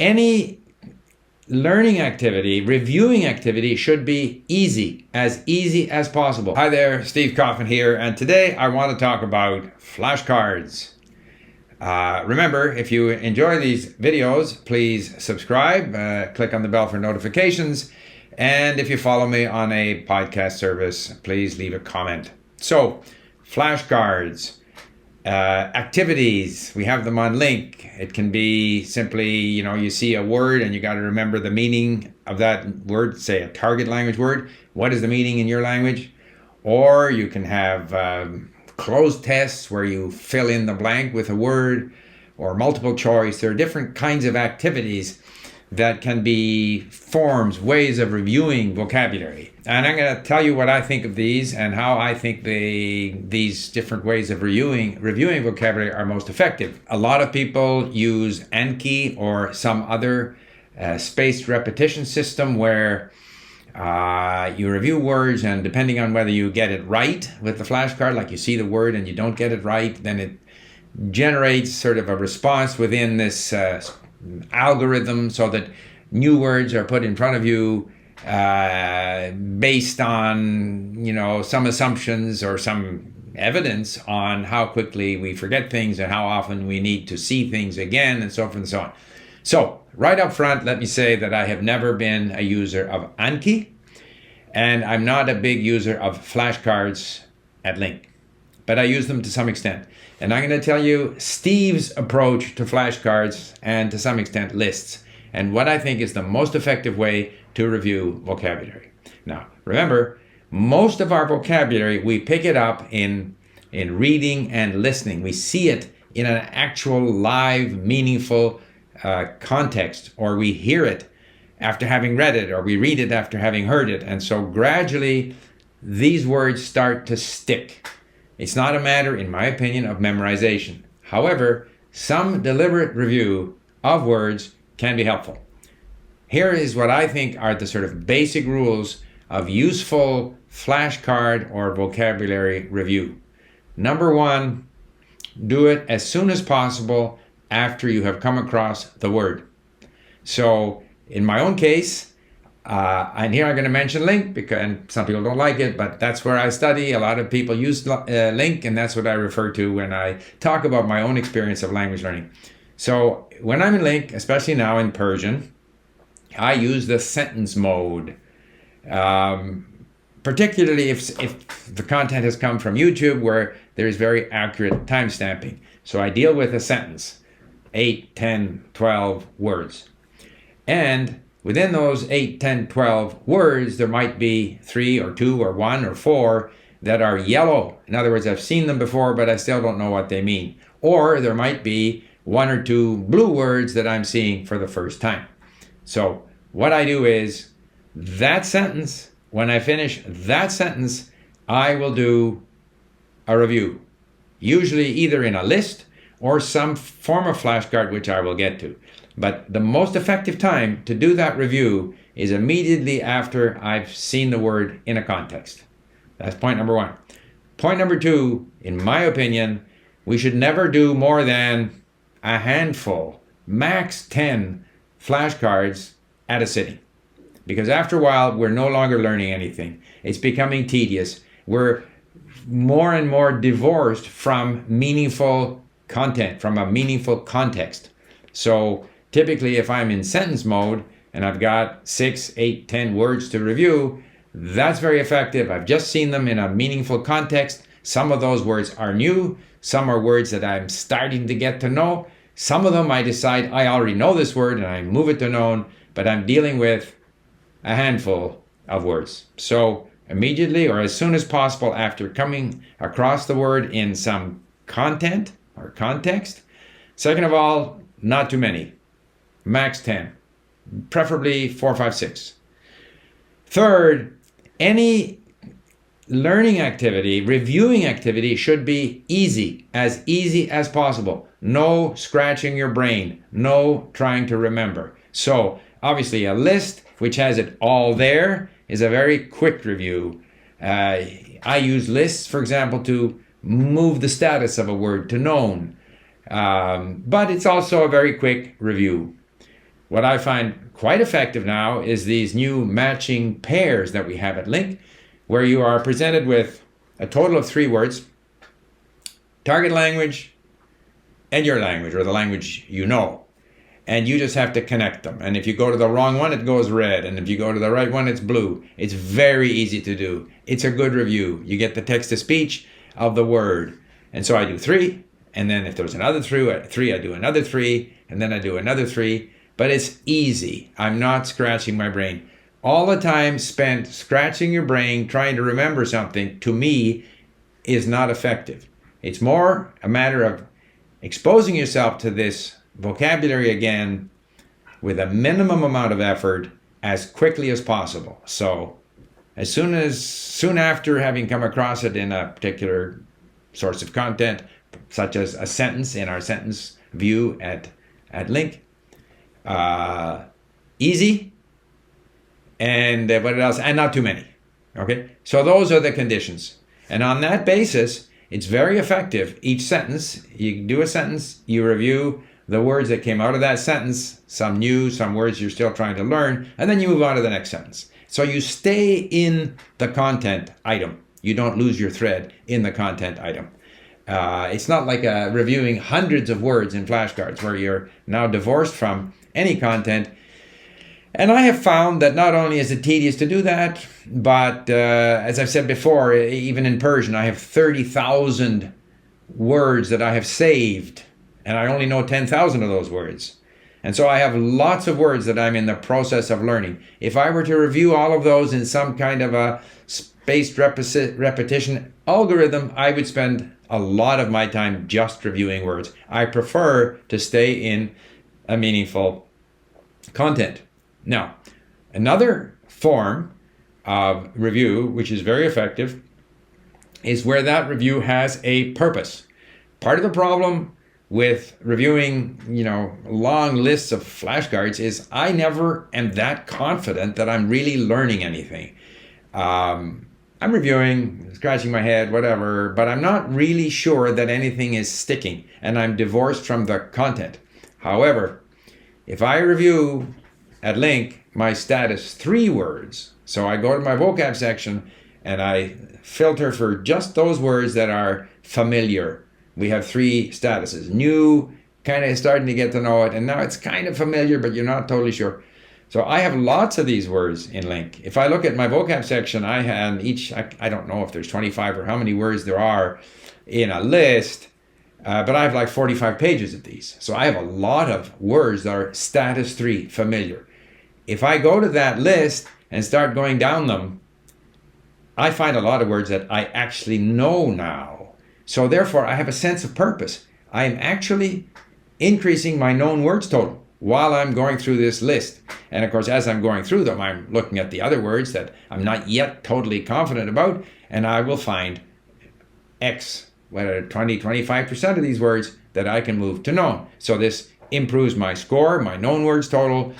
Any learning activity, reviewing activity should be easy as possible. Hi there, Steve Coffin here, and today I want to talk about flashcards. Remember, if you enjoy these videos, please subscribe, click on the bell for notifications, and if you follow me on a podcast service, please leave a comment. So, flashcards. Activities, we have them on Link. It can be simply, you see a word and you got to remember the meaning of that word, say a target language word. What is the meaning in your language? Or you can have closed tests where you fill in the blank with a word, or multiple choice. There are different kinds of activities that can be forms, ways of reviewing vocabulary. And I'm going to tell you what I think of these and how I think these different ways of reviewing vocabulary are most effective. A lot of people use Anki or some other spaced repetition system where you review words, and depending on whether you get it right with the flashcard, like you see the word and you don't get it right, then it generates sort of a response within this algorithm so that new words are put in front of you based on some assumptions or some evidence on how quickly we forget things and how often we need to see things again, and so forth and so on. So right up front, let me say that I have never been a user of Anki, and I'm not a big user of flashcards at Link, but I use them to some extent. And I'm going to tell you Steve's approach to flashcards and to some extent lists, and what I think is the most effective way to review vocabulary. Now, remember, most of our vocabulary, we pick it up in reading and listening. We see it in an actual live, meaningful context, or we hear it after having read it, or we read it after having heard it. And so gradually, these words start to stick. It's not a matter, in my opinion, of memorization. However, some deliberate review of words can be helpful. Here is what I think are the sort of basic rules of useful flashcard or vocabulary review. Number one, do it as soon as possible after you have come across the word. So in my own case, and here I'm going to mention Link, and some people don't like it, but that's where I study. A lot of people use Link, and that's what I refer to when I talk about my own experience of language learning. So when I'm in Link, especially now in Persian, I use the sentence mode, particularly if the content has come from YouTube where there's very accurate time stamping. So I deal with a sentence, 8, 10, 12 words. And within those 8, 10, 12 words, there might be 3 or 2 or 1 or 4 that are yellow. In other words, I've seen them before, but I still don't know what they mean. Or there might be 1 or 2 blue words that I'm seeing for the first time. So what I do is that sentence, when I finish that sentence, I will do a review, usually either in a list or some form of flashcard, which I will get to. But the most effective time to do that review is immediately after I've seen the word in a context. That's point number one. Point number two, in my opinion, we should never do more than a handful, max 10 flashcards at a sitting. Because after a while, we're no longer learning anything. It's becoming tedious. We're more and more divorced from meaningful content, from a meaningful context. So typically, if I'm in sentence mode and I've got 6, 8, 10 words to review, that's very effective. I've just seen them in a meaningful context. Some of those words are new. Some are words that I'm starting to get to know. Some of them I decide I already know this word and I move it to known, but I'm dealing with a handful of words. So immediately or as soon as possible after coming across the word in some content or context. Second of all, not too many. Max 10, preferably 4, 5, 6. Third, any learning activity, reviewing activity should be easy as possible. No scratching your brain, no trying to remember. So obviously a list which has it all there is a very quick review. I use lists, for example, to move the status of a word to known. But it's also a very quick review. what I find quite effective now is these new matching pairs that we have at LingQ, where you are presented with a total of 3 words, target language, and your language, or the language you know. And you just have to connect them. And if you go to the wrong one, it goes red. And if you go to the right one, it's blue. It's very easy to do. It's a good review. You get the text-to-speech of the word. And so I do 3. And then if there's another 3, I do another 3. And then I do another 3. But it's easy. I'm not scratching my brain. All the time spent scratching your brain, trying to remember something, to me, is not effective. It's more a matter of exposing yourself to this vocabulary again with a minimum amount of effort as quickly as possible. So soon after having come across it in a particular source of content, such as a sentence in our sentence view at LingQ, easy, and what else? And not too many. Okay, so those are the conditions, and on that basis, it's very effective. Each sentence, you do a sentence, you review the words that came out of that sentence, some new, some words you're still trying to learn, and then you move on to the next sentence. So you stay in the content item. You don't lose your thread in the content item. It's not like reviewing hundreds of words in flashcards where you're now divorced from any content. And I have found that not only is it tedious to do that, but as I've said before, even in Persian, I have 30,000 words that I have saved, and I only know 10,000 of those words. And so I have lots of words that I'm in the process of learning. If I were to review all of those in some kind of a spaced repetition algorithm, I would spend a lot of my time just reviewing words. I prefer to stay in a meaningful content. Now, another form of review, which is very effective, is where that review has a purpose. Part of the problem with reviewing, long lists of flashcards is I never am that confident that I'm really learning anything. I'm reviewing, scratching my head, whatever, but I'm not really sure that anything is sticking, and I'm divorced from the content. However, if I review at LingQ my status 3 words, so I go to my vocab section and I filter for just those words that are familiar. We have 3 statuses: new, kind of starting to get to know it, and now it's kind of familiar, but you're not totally sure. So I have lots of these words in LingQ. If I look at my vocab section, I have I don't know if there's 25 or how many words there are in a list, but I have like 45 pages of these. So I have a lot of words that are status 3, familiar. If I go to that list and start going down them, I find a lot of words that I actually know now. So therefore, I have a sense of purpose. I am actually increasing my known words total while I'm going through this list. And of course, as I'm going through them, I'm looking at the other words that I'm not yet totally confident about, and I will find X, whether 20, 25% of these words that I can move to known. So this improves my score, my known words total,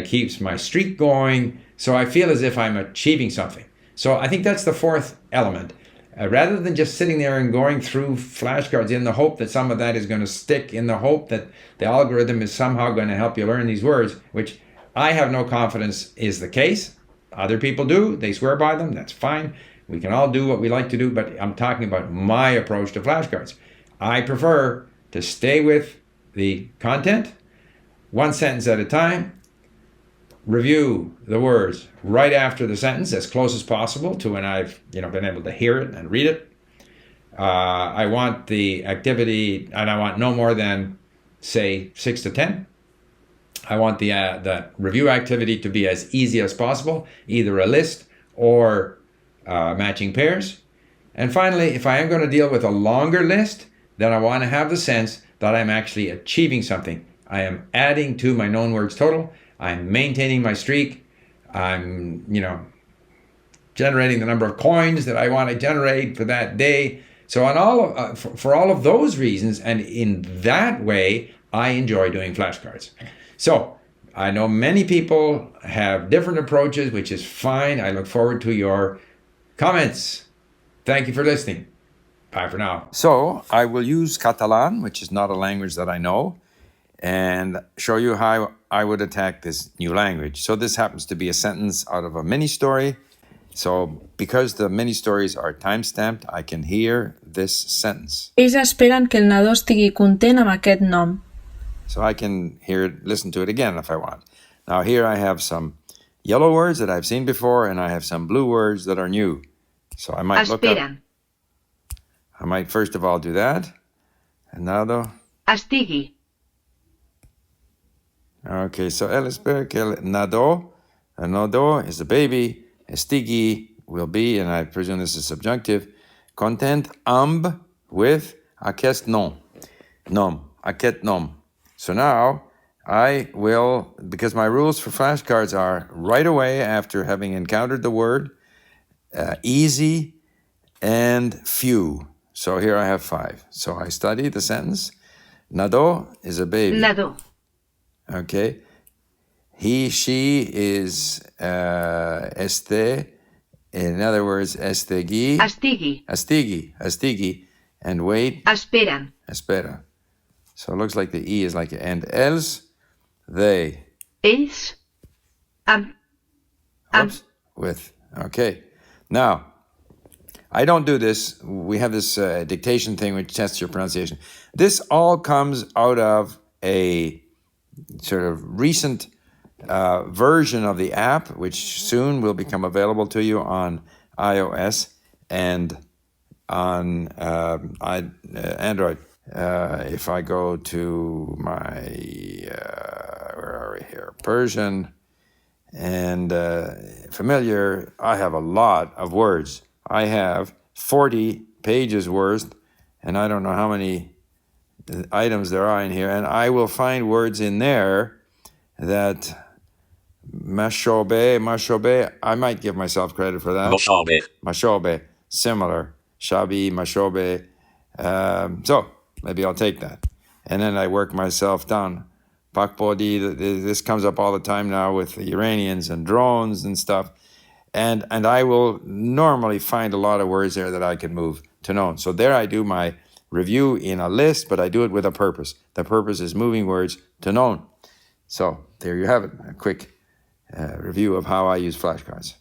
keeps my streak going, so I feel as if I'm achieving something. So I think that's the 4th element. Rather than just sitting there and going through flashcards in the hope that some of that is going to stick, in the hope that the algorithm is somehow going to help you learn these words, which I have no confidence is the case. Other people do. They swear by them. That's fine. We can all do what we like to do, but I'm talking about my approach to flashcards. I prefer to stay with the content, 1 sentence at a time, review the words right after the sentence as close as possible to when I've been able to hear it and read it. I want the activity, and I want no more than, say, 6 to 10. I want the review activity to be as easy as possible, either a list or matching pairs. And finally, if I am going to deal with a longer list, then I want to have the sense that I'm actually achieving something. I am adding to my known words total. I'm maintaining my streak. I'm, generating the number of coins that I want to generate for that day. So for all of those reasons, and in that way, I enjoy doing flashcards. So I know many people have different approaches, which is fine. I look forward to your comments. Thank you for listening. Bye for now. So I will use Catalan, which is not a language that I know. and show you how I would attack this new language. So this happens to be a sentence out of a mini story. So because the mini stories are time-stamped, I can hear this sentence. Ells esperen que el nadó estigui content amb aquest nom. So I can listen to it again if I want. Now here I have some yellow words that I've seen before, and I have some blue words that are new. So I might look up. I might first of all do that. And nado. Estigui. Okay, so él espera que él nadó. Nadó is the baby. Estigui will be, and I presume this is subjunctive, content with aquest nom. Nom. Aquest nom. So now I will, because my rules for flashcards are right away after having encountered the word, easy, and few. So here I have 5. So I study the sentence. Nadó is a baby. Nadó. Okay. He, she is este. In other words, estegui. Estigui. Estigui. And wait. Esperen. Espera. So it looks like the E is like, and else, they. Ells. Oops. With. Okay. Now, I don't do this. We have this dictation thing which tests your pronunciation. This all comes out of a sort of recent version of the app, which soon will become available to you on iOS and on Android. If I go to my, where are we here? Persian and familiar, I have a lot of words. I have 40 pages worth, and I don't know how many items there are in here, and I will find words in there that mashobe, I might give myself credit for that. Mashobe, similar. Shabi, mashobe. So maybe I'll take that. And then I work myself down. Pakpodi, this comes up all the time now with the Iranians and drones and stuff. And I will normally find a lot of words there that I can move to known. So there I do my review in a list, but I do it with a purpose. The purpose is moving words to known. So there you have it, a quick review of how I use flashcards.